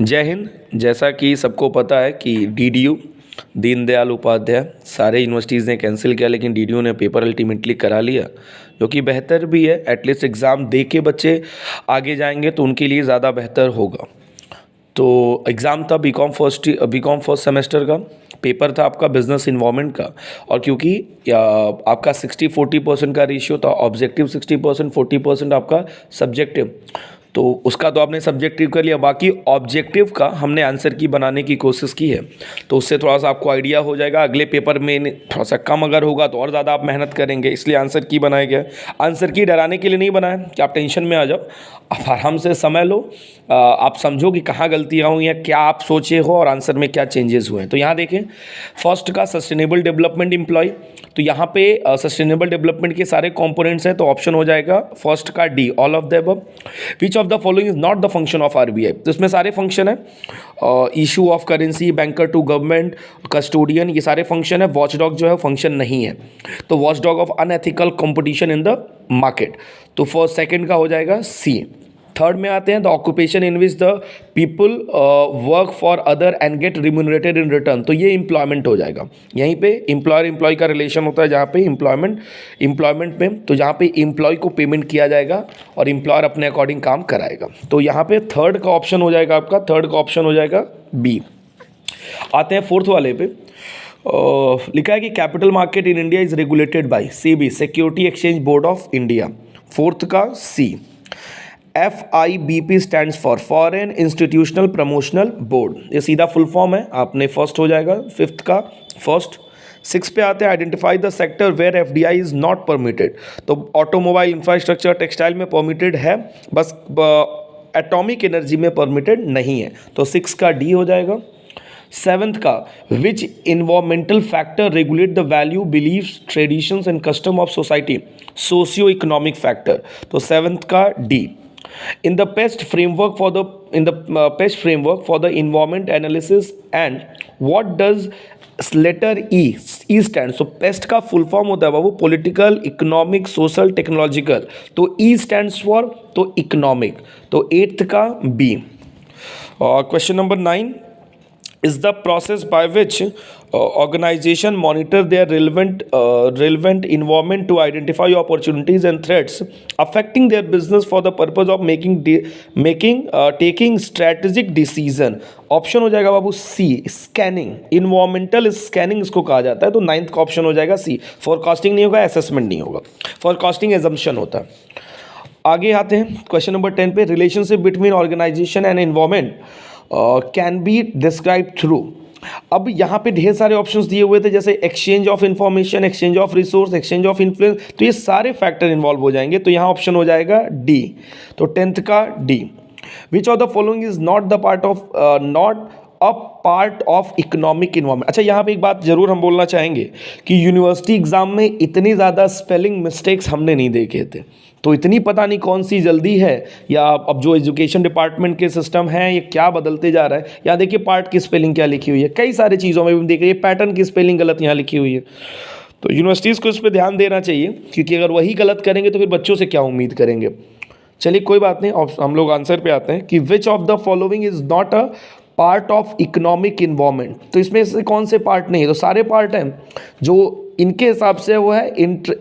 जय हिंद। जैसा कि सबको पता है कि डीडीयू दीनदयाल उपाध्याय सारे यूनिवर्सिटीज़ ने कैंसिल किया, लेकिन डीडीयू ने पेपर अल्टीमेटली करा लिया, जो कि बेहतर भी है। एटलीस्ट एग्ज़ाम दे के बच्चे आगे जाएंगे तो उनके लिए ज़्यादा बेहतर होगा। तो एग्ज़ाम था बीकॉम फर्स्ट सेमेस्टर का, पेपर था आपका बिजनेस इन्वायरमेंट का। और क्योंकि आपका 60-40% का रेशियो था, ऑब्जेक्टिव 60%, 40% आपका सब्जेक्टिव, तो उसका तो आपने सब्जेक्टिव कर लिया, बाकी ऑब्जेक्टिव का हमने आंसर की बनाने की कोशिश की है। तो उससे थोड़ा सा आपको आइडिया हो जाएगा। अगले पेपर में थोड़ा सा कम अगर होगा तो और ज़्यादा आप मेहनत करेंगे, इसलिए आंसर की बनाया गया। आंसर की डराने के लिए नहीं बनाया कि आप टेंशन में आ जाओ। आप आराम से समय लो, आप समझो कि कहाँ गलतियाँ हुई हैं, क्या आप सोचे हो और आंसर में क्या चेंजेस हुए हैं। तो यहाँ देखें, फर्स्ट का सस्टेनेबल डेवलपमेंट एम्प्लॉय, तो यहाँ पे सस्टेनेबल डेवलपमेंट के सारे कंपोनेंट्स हैं, तो ऑप्शन हो जाएगा फर्स्ट का D, all of the above. Which of the following is not the function of RBI, तो इसमें सारे फंक्शन है। Issue of currency, banker to government, custodian, ये सारे फंक्शन है। वॉचडॉग जो है फंक्शन नहीं है। तो watchdog of unethical competition in the market, तो फर्स्ट सेकंड का हो जाएगा सी। थर्ड में आते हैं, the occupation in which the people work for other and get remunerated in return, तो ये एम्प्लॉयमेंट हो जाएगा। यहीं पे एम्प्लॉयर एम्प्लॉय का रिलेशन होता है, जहाँ पे एम्प्लॉयमेंट में, तो जहाँ पे एम्प्लॉय को पेमेंट किया जाएगा और एम्प्लॉयर अपने अकॉर्डिंग काम कराएगा। तो यहाँ पे थर्ड का ऑप्शन हो जाएगा आपका, थर्ड का ऑप्शन हो जाएगा बी। आते हैं फोर्थ वाले पे। लिखा है कि capital market in India is regulated by SEBI, security exchange board of India. Fourth का सी। FIBP stands for foreign institutional promotional board, ये सीधा फुल फॉर्म है, आपने फर्स्ट हो जाएगा फिफ्थ का फर्स्ट। सिक्स पे आते हैं, identify the sector where FDI is not permitted, तो ऑटोमोबाइल, इंफ्रास्ट्रक्चर, टेक्सटाइल में परमिटेड है, बस एटॉमिक एनर्जी में परमिटेड नहीं है, तो सिक्स का डी हो जाएगा। सेवंथ का, which environmental factor regulate the value, beliefs, traditions and custom of society, socio economic factor, तो सेवंथ का D. In the PEST framework for the environment analysis, and what does letter E stands? So PEST का full form होता है बाबू political, economic, social, technological, तो E stands for तो economic, तो eighth का B। Question number 9 is the process by which organization monitor their relevant environment to identify opportunities and threats affecting their business for the purpose of taking strategic decision। Option हो जाएगा बाबू सी, scanning, environmental scanning इसको कहा जाता है, तो ninth का option हो जाएगा सी। फोरकास्टिंग नहीं होगा, असेसमेंट नहीं होगा, फोरकास्टिंग एजम्पशन होता है। आगे आते हैं क्वेश्चन नंबर 10 पे, relationship between organisation and environment can be describe through. अब यहाँ पे ढेर सारे ऑप्शंस दिए हुए थे, जैसे exchange of information, exchange of resource, exchange of influence, तो ये सारे फैक्टर इन्वॉल्व हो जाएंगे, तो यहाँ ऑप्शन हो जाएगा डी, तो टेंथ का D. Which of the following is not a part of economic environment. अच्छा, यहाँ पे एक बात जरूर हम बोलना चाहेंगे कि यूनिवर्सिटी एग्जाम में इतनी ज़्यादा स्पेलिंग मिस्टेक्स हमने नहीं देखे थे, तो इतनी पता नहीं कौन सी जल्दी है, या अब जो एजुकेशन डिपार्टमेंट के सिस्टम हैं ये क्या बदलते जा रहा है। यहाँ देखिए पार्ट की स्पेलिंग क्या लिखी हुई है, कई सारी चीज़ों में भी देख रही है पैटर्न की स्पेलिंग गलत यहाँ लिखी हुई है। तो यूनिवर्सिटीज़ को इस पर ध्यान देना चाहिए, क्योंकि अगर वही गलत करेंगे तो फिर बच्चों से क्या उम्मीद करेंगे। चलिए कोई बात नहीं, हम लोग आंसर पे आते हैं कि विच of the following is not a part of economic environment, तो इसमें से कौन से पार्ट नहीं है, तो सारे पार्ट हैं जो इनके हिसाब से वो है।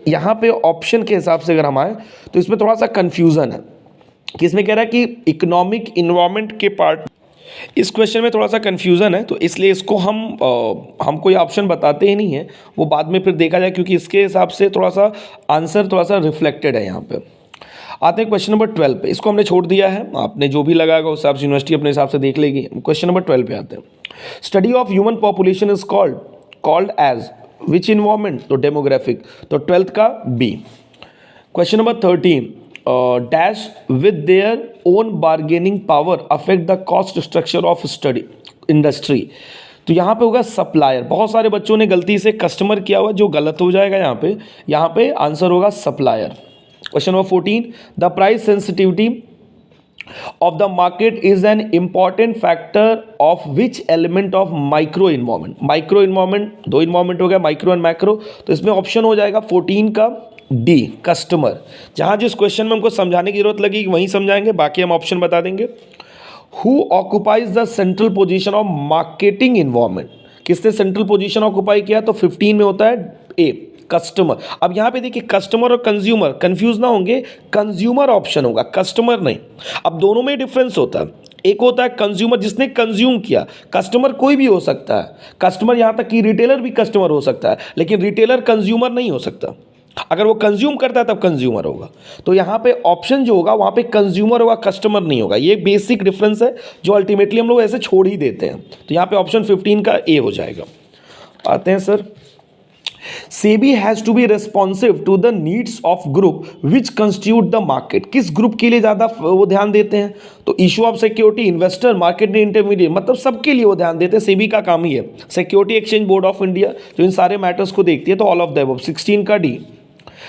यहाँ पे ऑप्शन के हिसाब से अगर हम आए तो इसमें थोड़ा सा कंफ्यूजन है कि इसमें कह रहा है कि इकोनॉमिक इन्वायरमेंट के पार्ट, इस क्वेश्चन में थोड़ा सा कंफ्यूजन है, तो इसलिए इसको हम कोई ऑप्शन बताते ही नहीं है, वो बाद में फिर देखा जाए, क्योंकि इसके हिसाब से थोड़ा सा आंसर थोड़ा सा रिफ्लेक्टेड है यहाँ पे। आते हैं क्वेश्चन नंबर 12 पे, इसको हमने छोड़ दिया है, आपने जो भी लगाएगा उस हिसाब से यूनिवर्सिटी अपने हिसाब से देख लेगी। क्वेश्चन नंबर 12 पे आते हैं, study of human population is called as which environment, तो डेमोग्राफिक, तो 12th का B. Question number 13, dash with their own bargaining power affect the cost structure of study industry, तो यहाँ पे होगा सप्लायर। बहुत सारे बच्चों ने गलती से कस्टमर किया हुआ, जो गलत हो जाएगा यहाँ पे आंसर होगा supplier. Question number 14, the price sensitivity of the market is an important factor of which element of micro environment। Micro environment, दो इन्वायरमेंट हो गया, माइक्रो एंड मैक्रो, तो इसमें ऑप्शन हो जाएगा 14 का डी, कस्टमर। जहां जिस क्वेश्चन में हमको समझाने की जरूरत लगी वहीं समझाएंगे, बाकी हम ऑप्शन बता देंगे। Who occupies the central position of marketing environment, किसने सेंट्रल पोजीशन ऑक्युपाई किया, तो 15 में होता है ए कस्टमर। अब यहां पे देखिए कस्टमर और कंज्यूमर कंफ्यूज ना होंगे, कंज्यूमर ऑप्शन होगा, कस्टमर नहीं। अब दोनों में डिफरेंस होता है, एक होता है कंज्यूमर जिसने कंज्यूम किया, कस्टमर कोई भी हो सकता है, कस्टमर यहां तक कि रिटेलर भी कस्टमर हो सकता है, लेकिन रिटेलर कंज्यूमर नहीं हो सकता। अगर वो कंज्यूम करता है तब कंज्यूमर होगा। तो यहाँ पे ऑप्शन जो होगा वहाँ पे कंज्यूमर होगा, कस्टमर नहीं होगा। ये बेसिक डिफरेंस है जो अल्टीमेटली हम लोग ऐसे छोड़ ही देते हैं। तो यहाँ पे ऑप्शन 15 का ए हो जाएगा। आते हैं sir, SEBI has to be responsive to the needs of group which constitute the market. किस ग्रुप के लिए ज़्यादा वो ध्यान देते हैं, तो issue of security, investor, market intermediate, मतलब सबके लिए वो ध्यान देते हैं। सेबी का काम ही है। Security exchange board of India जो इन सारे मैटर्स को देखती है, तो ऑल ऑफ द अबव। 16 का D.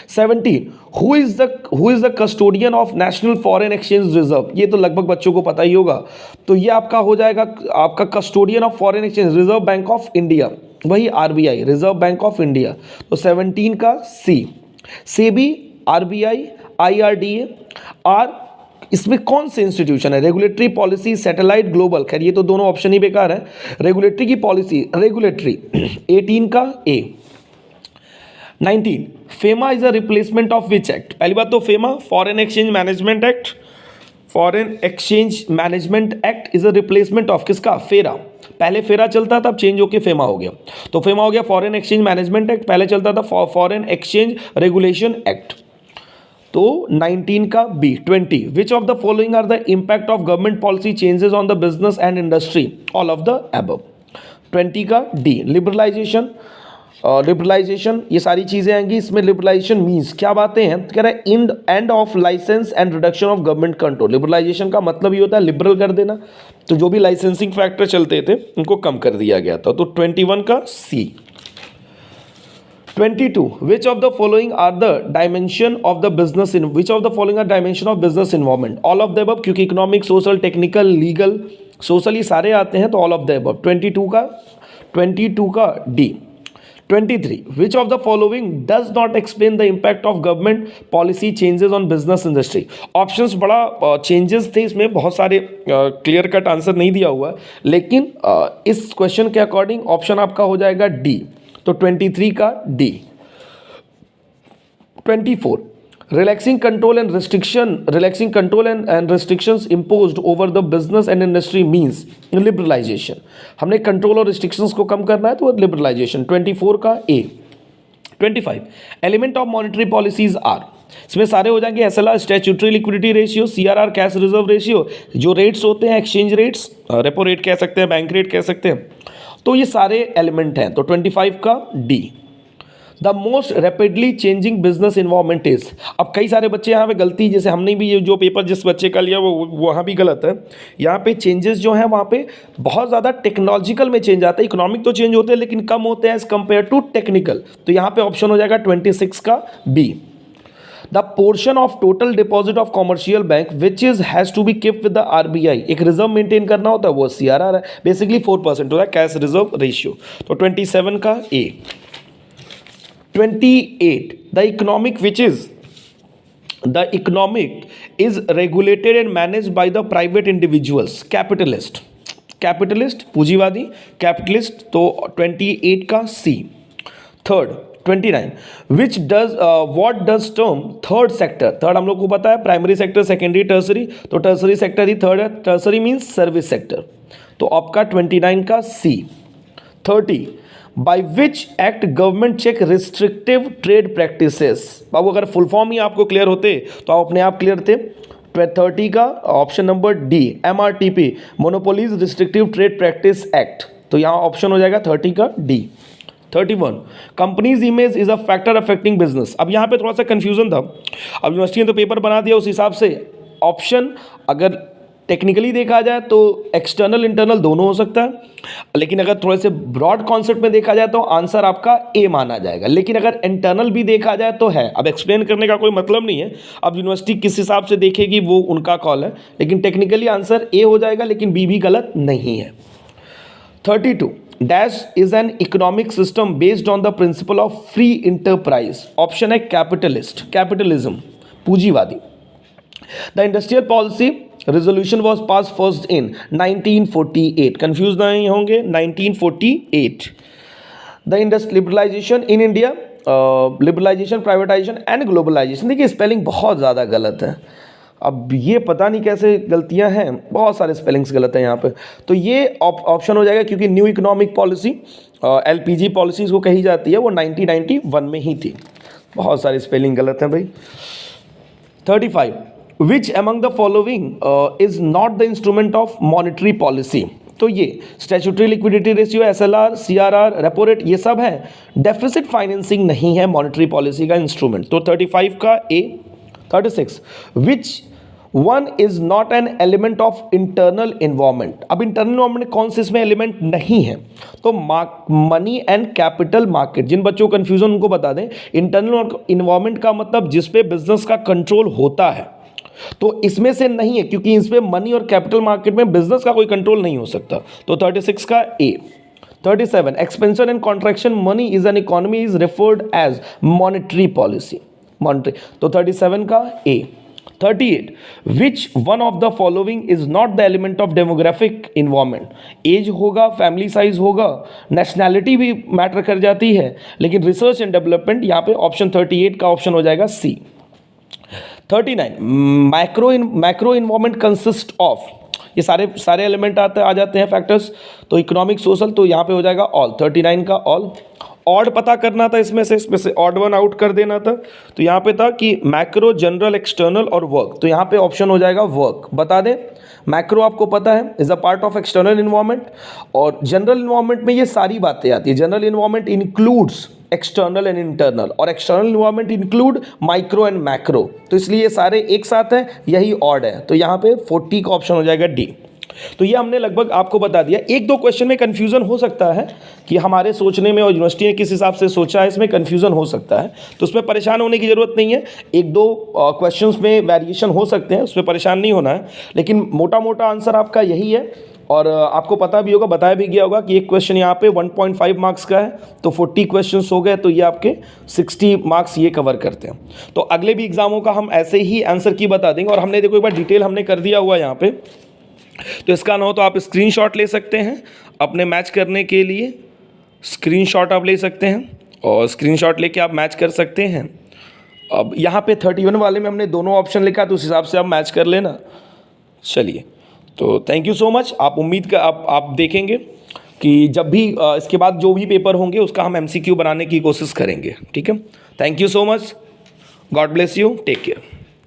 17 who is the custodian of national foreign exchange reserve, ये तो लगभग बच्चों को पता ही होगा। तो ये आपका हो जाएगा आपका custodian of foreign exchange, reserve bank of India, वही RBI, reserve bank of India. तो 17 का C. SEBI, RBI, IRDA are, इसमें कौन से इंस्टीट्यूशन है, रेगुलेटरी पॉलिसी, सैटेलाइट, ग्लोबल। खैर ये तो दोनों ऑप्शन ही बेकार है। रेगुलेटरी की पॉलिसी, रेगुलेटरी 18 का ए। 19 FEMA is a replacement of which act, पहली बात तो FEMA foreign exchange management act, foreign exchange management act is a replacement of किसका, फेरा। पहले फेरा चलता था, अब चेंज होकर फेमा हो गया। तो फेमा हो गया फॉरेन एक्सचेंज मैनेजमेंट एक्ट, पहले चलता था फॉरेन एक्सचेंज रेगुलेशन एक्ट। तो 19 का B. 20 which of the following are the impact of government policy changes on the business and industry, all of the above. 20 का डी। लिबरलाइजेशन, लिबरलाइजेशन ये सारी चीज़ें आएंगी इसमें। लिबरलाइजेशन मीन्स क्या बातें हैं, कह रहा है end of licence and reduction of government control. Liberalisation का मतलब ही होता है लिबरल कर देना, तो जो भी लाइसेंसिंग फैक्टर चलते थे उनको कम कर दिया गया था। तो 21 का C. 22 which of the following are the dimension of the business in which of the following are dimension of business environment, all of the above, क्योंकि economic, social, technical, legal, social ये सारे आते हैं, तो ऑल ऑफ द अबव। 22 का D. 23 which of the following does not explain the impact of government policy changes on business industry. Options बड़ा changes थे इसमें, बहुत सारे क्लियर कट आंसर नहीं दिया हुआ है, लेकिन इस क्वेश्चन के अकॉर्डिंग ऑप्शन आपका हो जाएगा डी। तो 23 का D. 24 relaxing control and restrictions imposed over the business and industry means liberalization। हमने कंट्रोल और रिस्ट्रिक्शंस को कम करना है तो लिबरलाइजेशन। 24 का A. 25 element of monetary policies are, इसमें सारे हो जाएंगे SLR, statutory liquidity ratio, CRR, cash reserve ratio, जो रेट्स होते हैं एक्सचेंज रेट्स, रेपो रेट कह सकते हैं, बैंक रेट कह सकते हैं, तो ये सारे एलिमेंट हैं। तो 25 का D. The most rapidly changing business environment is, अब कई सारे बच्चे यहाँ पे गलती, जैसे हमने भी ये जो पेपर जिस बच्चे का लिया वो वहाँ भी गलत है। यहाँ पे चेंजेस जो हैं वहाँ पे बहुत ज़्यादा टेक्नोलॉजिकल में चेंज आता है, इकोनॉमिक तो चेंज होते हैं लेकिन कम होते हैं एज कम्पेयर टू टेक्निकल। तो यहाँ पे ऑप्शन हो जाएगा 26 का B. The portion of total deposit of commercial bank which is has to be keep with the RBI, एक रिजर्व मेंटेन करना होता है वो सीआरआर है, बेसिकली 4% होता है कैश रिजर्व रेशियो। तो 27 का A. 28 the economic is regulated and managed by the private individuals, capitalist पूंजीवादी कैपिटलिस्ट। तो 28 का C. Third 29 which does what does term third sector, third हम लोग को पता है प्राइमरी सेक्टर, सेकेंडरी, टर्सरी, तो टर्सरी सेक्टर ही थर्ड है, टर्सरी मीन्स सर्विस सेक्टर। तो आपका 29 का C. 30 by which act government check restrictive trade practices, बाबू अगर फुल फॉर्म ही आपको क्लियर होते तो आप अपने आप क्लियर थे। 30 का option number D, MRTP, monopolies restrictive trade practice act. तो यहाँ ऑप्शन हो जाएगा 30 का D. 31 companies image is a factor affecting business. अब यहाँ पे थोड़ा सा कंफ्यूजन था, अब यूनिवर्सिटी ने तो पेपर बना दिया उस हिसाब से ऑप्शन अगर टेक्निकली देखा जाए तो एक्सटर्नल इंटरनल दोनों हो सकता है, लेकिन अगर थोड़े से ब्रॉड कॉन्सेप्ट में देखा जाए तो आंसर आपका ए माना जाएगा, लेकिन अगर इंटरनल भी देखा जाए तो है। अब एक्सप्लेन करने का कोई मतलब नहीं है, अब यूनिवर्सिटी किस हिसाब से देखेगी वो उनका कॉल है, लेकिन टेक्निकली आंसर ए हो जाएगा, लेकिन बी भी गलत नहीं है। 32 dash is an economic system based on the principle of free enterprise, option है कैपिटलिज्म, पूंजीवादी। The industrial policy resolution was pass first in 1948, confuse नहीं होंगे, 1948। The industry liberalization in India, liberalization, privatization and globalization. देखिए spelling बहुत ज़्यादा गलत है, अब ये पता नहीं कैसे गलतियां हैं, बहुत सारे स्पेलिंग्स गलत हैं यहाँ पे। तो ये ऑप्शन हो जाएगा, क्योंकि new economic policy LPG policies को कही जाती है, वो 1991 में ही थी। बहुत सारे स्पेलिंग गलत हैं भाई। 35, which among the following is not the instrument of monetary policy. तो ये statutory liquidity ratio, SLR, CRR, repo rate, ये सब है। डेफिसिट फाइनेंसिंग नहीं है मॉनिटरी पॉलिसी का इंस्ट्रूमेंट, तो 35 का A। 36, which one is not an element of internal environment. अब इंटरनल इन्वायरमेंट कौन से इसमें एलिमेंट नहीं है, तो मनी एंड कैपिटल मार्केट। जिन बच्चों को कंफ्यूजन उनको बता दें, इंटरनल इन्वायरमेंट का मतलब जिस पे बिजनेस का कंट्रोल होता है, तो इसमें से नहीं है, क्योंकि इस पे मनी और कैपिटल मार्केट में बिजनेस का कोई कंट्रोल नहीं हो सकता, तो 36 का A। 37, expansion and contraction money is an economy is referred as monetary policy, monetary, तो 37 का A। 38, which one of the following is not the element of demographic environment. Age होगा, फैमिली साइज होगा, nationality भी matter कर जाती है, लेकिन research and development, यहाँ पे ऑप्शन 38 का ऑप्शन हो जाएगा C। 39, macro environment consist of, ये सारे एलिमेंट आ जाते हैं फैक्टर्स, तो इकोनॉमिक, सोशल, तो यहाँ पे हो जाएगा ऑल, 39 का ऑल। ऑड पता करना था, इसमें से ऑड वन आउट कर देना था, तो यहाँ पे था कि मैक्रो, जनरल, एक्सटर्नल और वर्क, तो यहाँ पे ऑप्शन हो जाएगा वर्क। बता दें, मैक्रो आपको पता है is a part of external environment, और जनरल इन्वायरमेंट में ये सारी बातें आती है। General environment includes external and internal, और external environment include micro and macro, तो इसलिए ये सारे एक साथ हैं, यही ऑड है, तो यहाँ पे 40 का ऑप्शन हो जाएगा D। तो ये हमने लगभग आपको बता दिया। एक दो क्वेश्चन में कंफ्यूजन हो सकता है कि हमारे सोचने में और यूनिवर्सिटी ने किस हिसाब से सोचा है, इसमें कंफ्यूजन हो सकता है, तो उसमें परेशान होने की ज़रूरत नहीं है। एक दो क्वेश्चंस में वेरिएशन हो सकते हैं, उसमें परेशान नहीं होना है, लेकिन मोटा मोटा आंसर आपका यही है। और आपको पता भी होगा, बताया भी गया होगा कि एक क्वेश्चन यहाँ पे 1.5 मार्क्स का है, तो 40 क्वेश्चंस हो गए, तो ये आपके 60 मार्क्स ये कवर करते हैं। तो अगले भी एग्जामों का हम ऐसे ही आंसर की बता देंगे, और हमने देखो एक बार डिटेल हमने कर दिया हुआ यहाँ पे, तो इसका ना हो तो आप स्क्रीनशॉट ले सकते हैं अपने मैच करने के लिए, स्क्रीनशॉट आप ले सकते हैं और स्क्रीनशॉट लेके आप मैच कर सकते हैं। अब यहाँ पे 31 वाले में हमने दोनों ऑप्शन लिखा, तो उस हिसाब से आप मैच कर लेना। चलिए, तो थैंक यू सो मच। आप उम्मीद कर आप देखेंगे कि जब भी इसके बाद जो भी पेपर होंगे उसका हम MCQ बनाने की कोशिश करेंगे, ठीक है। Thank you so much, God bless you, take care.